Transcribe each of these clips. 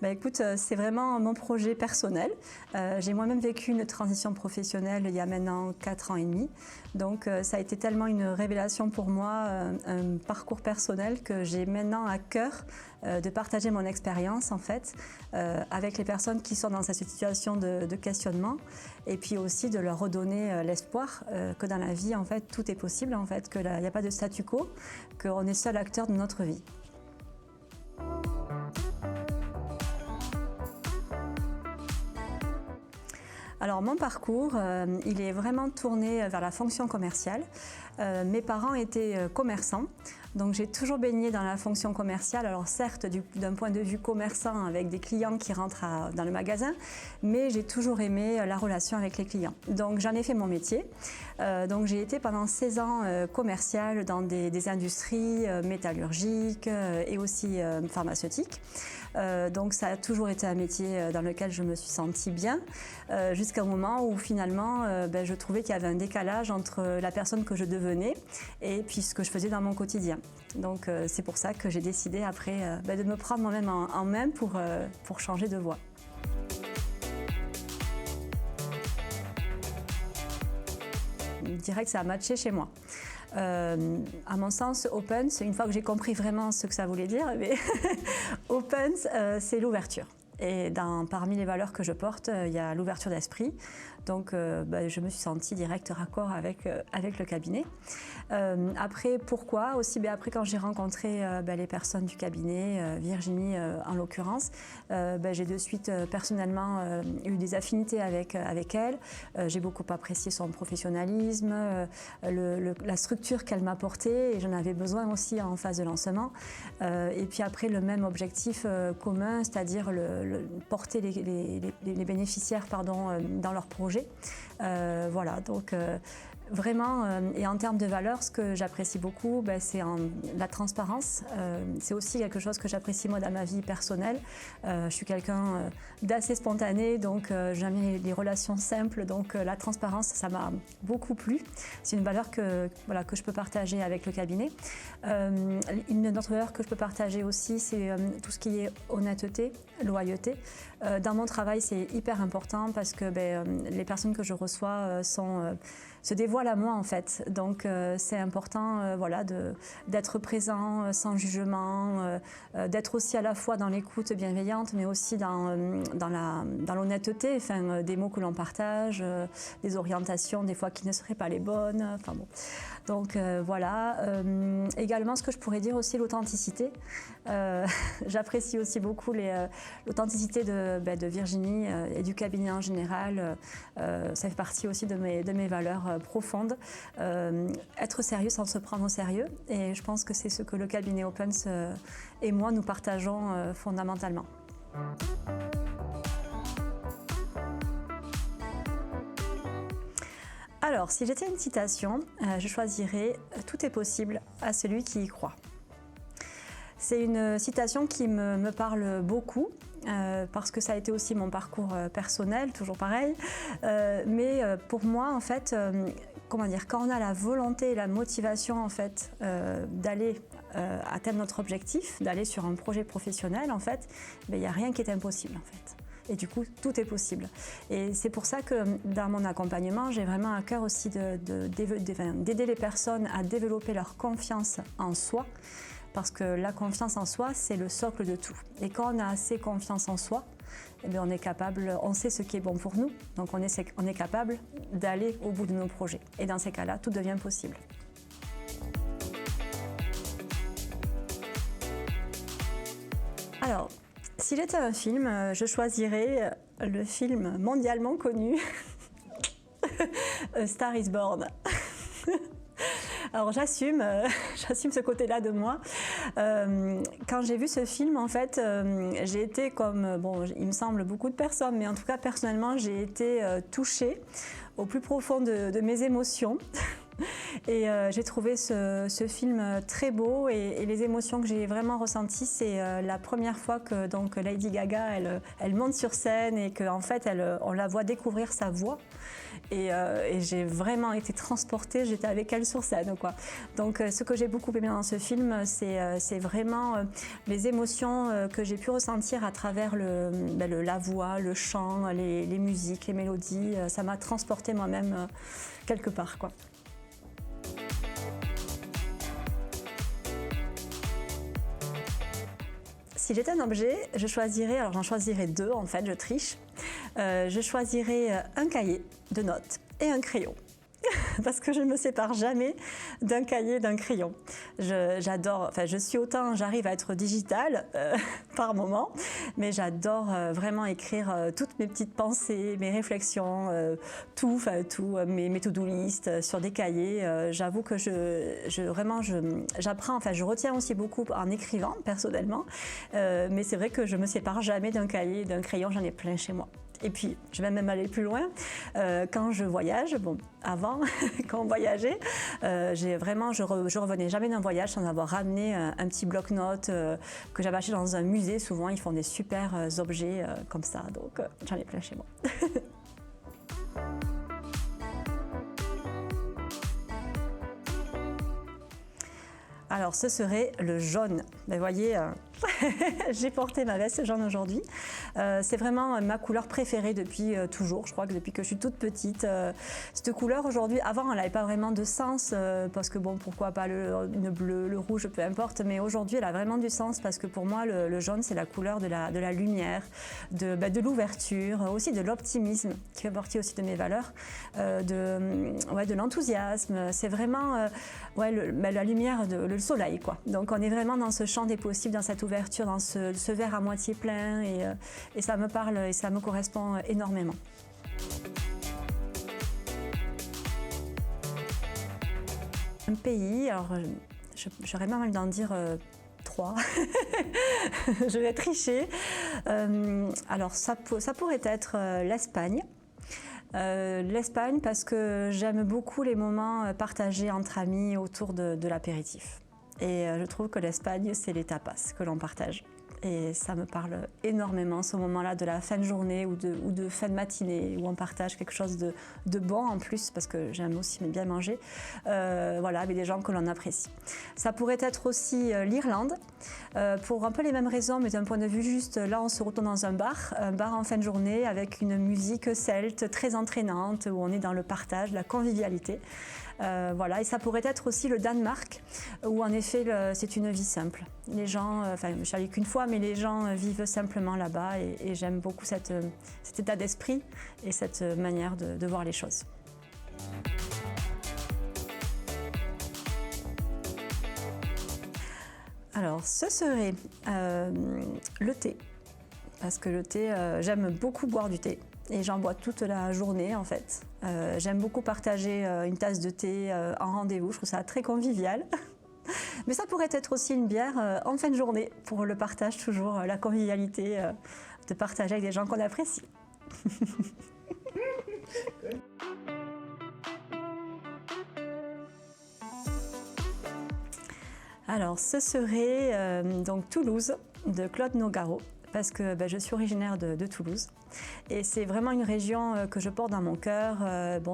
Bah écoute, c'est vraiment mon projet personnel. J'ai moi-même vécu une transition professionnelle il y a maintenant 4 ans et demi. Donc ça a été tellement une révélation pour moi, un parcours personnel que j'ai maintenant à cœur de partager mon expérience en fait avec les personnes qui sont dans cette situation de questionnement et puis aussi de leur redonner l'espoir que dans la vie en fait tout est possible en fait, qu'il n'y a pas de statu quo, qu'on est seul acteur de notre vie. Alors mon parcours, il est vraiment tourné vers la fonction commerciale. Mes parents étaient commerçants, donc j'ai toujours baigné dans la fonction commerciale. Alors certes, d'un point de vue commerçant avec des clients qui rentrent dans le magasin, mais j'ai toujours aimé la relation avec les clients. Donc j'en ai fait mon métier. Donc j'ai été pendant 16 ans commerciale dans des industries métallurgiques et aussi pharmaceutiques. Donc ça a toujours été un métier dans lequel je me suis sentie bien, jusqu'à un moment où finalement je trouvais qu'il y avait un décalage entre la personne que je devenais et puis ce que je faisais dans mon quotidien. Donc c'est pour ça que j'ai décidé après de me prendre moi-même en main pour changer de voie. Je dirais que ça a matché chez moi. À mon sens, Opens, une fois que j'ai compris vraiment ce que ça voulait dire, mais Opens, c'est l'ouverture. Et parmi les valeurs que je porte, il y a l'ouverture d'esprit. Donc je me suis sentie direct raccord avec le cabinet. Après, pourquoi aussi après quand j'ai rencontré les personnes du cabinet, Virginie en l'occurrence, j'ai de suite personnellement eu des affinités avec elle. J'ai beaucoup apprécié son professionnalisme, la structure qu'elle m'apportait et j'en avais besoin aussi en phase de lancement. Et puis après, le même objectif commun, c'est-à-dire porter les bénéficiaires dans leur projet. Voilà, donc vraiment, et en termes de valeurs, ce que j'apprécie beaucoup, c'est la transparence. C'est aussi quelque chose que j'apprécie moi dans ma vie personnelle. Je suis quelqu'un d'assez spontané, donc j'aime les relations simples, donc la transparence, ça m'a beaucoup plu. C'est une valeur que je peux partager avec le cabinet. Une autre valeur que je peux partager aussi, c'est tout ce qui est honnêteté, loyauté. Dans mon travail, c'est hyper important parce que les personnes que je reçois se dévoilent à moi en fait. Donc c'est important d'être présent sans jugement, d'être aussi à la fois dans l'écoute bienveillante mais aussi dans l'honnêteté, des mots que l'on partage, des orientations des fois qui ne seraient pas les bonnes. Enfin bon. Donc également ce que je pourrais dire aussi l'authenticité. J'apprécie aussi beaucoup l'authenticité de Virginie et du cabinet en général. Ça fait partie aussi de mes valeurs profondes. Être sérieux sans se prendre au sérieux. Et je pense que c'est ce que le cabinet Opens et moi nous partageons fondamentalement. Alors, si j'étais une citation, je choisirais « Tout est possible à celui qui y croit ». C'est une citation qui me parle beaucoup, parce que ça a été aussi mon parcours personnel, toujours pareil. Mais pour moi, en fait, quand on a la volonté et la motivation en fait, d'aller atteindre notre objectif, d'aller sur un projet professionnel, en fait, il n'y a rien qui est impossible, en fait. Et du coup, tout est possible. Et c'est pour ça que dans mon accompagnement, j'ai vraiment à cœur aussi d'aider les personnes à développer leur confiance en soi. Parce que la confiance en soi, c'est le socle de tout. Et quand on a assez confiance en soi, on est capable, on sait ce qui est bon pour nous, donc on est capable d'aller au bout de nos projets. Et dans ces cas-là, tout devient possible. Alors, si j'étais un film, je choisirais le film mondialement connu Star is Born. Alors j'assume ce côté-là de moi. Quand j'ai vu ce film, en fait, j'ai été comme, il me semble beaucoup de personnes, mais en tout cas personnellement, j'ai été touchée au plus profond de mes émotions. Et j'ai trouvé ce film très beau et les émotions que j'ai vraiment ressenties, c'est la première fois que donc, Lady Gaga, elle monte sur scène et qu'en fait, on la voit découvrir sa voix. Et j'ai vraiment été transportée, j'étais avec elle sur scène, quoi. Donc ce que j'ai beaucoup aimé dans ce film, c'est vraiment les émotions que j'ai pu ressentir à travers la voix, le chant, les musiques, les mélodies. Ça m'a transportée moi-même quelque part, quoi. Si j'étais un objet, je choisirais, alors j'en choisirais deux en fait, je triche. Je choisirais un cahier de notes et un crayon. Parce que je ne me sépare jamais d'un cahier, d'un crayon. J'adore, enfin je suis autant, j'arrive à être digitale par moment, mais j'adore vraiment écrire toutes mes petites pensées, mes réflexions, tout, mes to-do list sur des cahiers. J'avoue que j'apprends, enfin je retiens aussi beaucoup en écrivant personnellement, mais c'est vrai que je ne me sépare jamais d'un cahier, d'un crayon, j'en ai plein chez moi. Et puis, je vais même aller plus loin. Quand je voyage, bon, avant, quand on voyageait, je revenais jamais d'un voyage sans avoir ramené un petit bloc-notes que j'avais acheté dans un musée. Souvent, ils font des super objets comme ça. Donc, j'en ai plein chez moi. Alors, ce serait le jaune. Vous voyez, j'ai porté ma veste jaune aujourd'hui. C'est vraiment ma couleur préférée depuis toujours. Je crois que depuis que je suis toute petite. Cette couleur aujourd'hui, avant, elle n'avait pas vraiment de sens parce que bon, pourquoi pas le bleu, le rouge, peu importe. Mais aujourd'hui, elle a vraiment du sens parce que pour moi, le jaune, c'est la couleur de la lumière, de l'ouverture, aussi de l'optimisme, qui fait partie aussi de mes valeurs, de l'enthousiasme. C'est vraiment la lumière, le soleil, quoi. Donc on est vraiment dans ce champ des possibles, dans cette ouverture, dans ce verre à moitié plein et ça me parle et ça me correspond énormément. Un pays, alors j'aurais pas mal d'en dire 3. Je vais tricher. Alors ça pourrait être l'Espagne. L'Espagne parce que j'aime beaucoup les moments partagés entre amis autour de l'apéritif. Et je trouve que l'Espagne, c'est les tapas que l'on partage. Et ça me parle énormément, ce moment-là de la fin de journée ou de fin de matinée, où on partage quelque chose de bon en plus, parce que j'aime aussi bien manger, avec des gens que l'on apprécie. Ça pourrait être aussi l'Irlande, pour un peu les mêmes raisons, mais d'un point de vue juste, là on se retrouve dans un bar en fin de journée, avec une musique celte très entraînante, où on est dans le partage, la convivialité. Et ça pourrait être aussi le Danemark, où en effet c'est une vie simple. Les gens, je suis allée qu'une fois, mais les gens vivent simplement là-bas et j'aime beaucoup cet état d'esprit et cette manière de voir les choses. Alors, ce serait le thé, parce que le thé, j'aime beaucoup boire du thé. Et j'en bois toute la journée en fait. J'aime beaucoup partager une tasse de thé en rendez-vous, je trouve ça très convivial. Mais ça pourrait être aussi une bière en fin de journée pour le partage toujours, la convivialité, de partager avec des gens qu'on apprécie. Alors ce serait donc Toulouse de Claude Nougaro. Parce que je suis originaire de Toulouse et c'est vraiment une région que je porte dans mon cœur.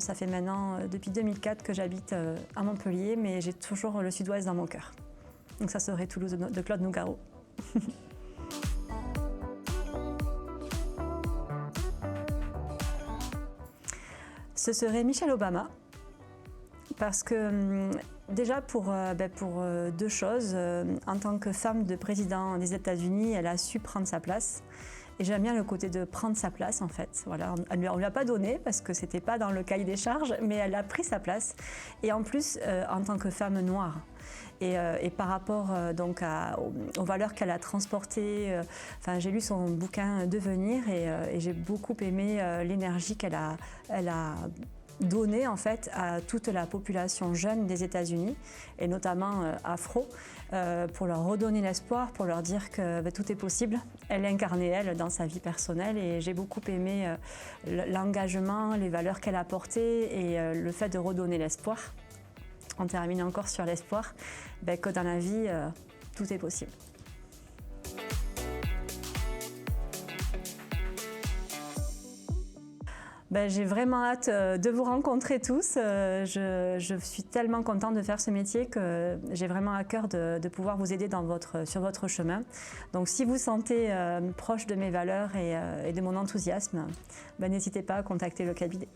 Ça fait maintenant depuis 2004 que j'habite à Montpellier, mais j'ai toujours le sud-ouest dans mon cœur. Donc ça serait Toulouse de Claude Nougaro. Ce serait Michelle Obama, parce que déjà pour deux choses. En tant que femme de président des États-Unis, elle a su prendre sa place. Et j'aime bien le côté de prendre sa place en fait. Voilà, on ne lui a pas donné parce que c'était pas dans le cahier des charges, mais elle a pris sa place. Et en plus, en tant que femme noire. Et par rapport aux valeurs qu'elle a transportées, j'ai lu son bouquin Devenir et j'ai beaucoup aimé l'énergie qu'elle a donné en fait à toute la population jeune des États-Unis et notamment afro pour leur redonner l'espoir, pour leur dire que tout est possible. Elle incarnait elle dans sa vie personnelle et j'ai beaucoup aimé l'engagement, les valeurs qu'elle a portées et le fait de redonner l'espoir. on termine encore sur l'espoir que dans la vie, tout est possible. J'ai vraiment hâte de vous rencontrer tous. Je suis tellement contente de faire ce métier que j'ai vraiment à cœur de pouvoir vous aider sur votre chemin. Donc si vous sentez proche de mes valeurs et de mon enthousiasme, n'hésitez pas à contacter le cabinet.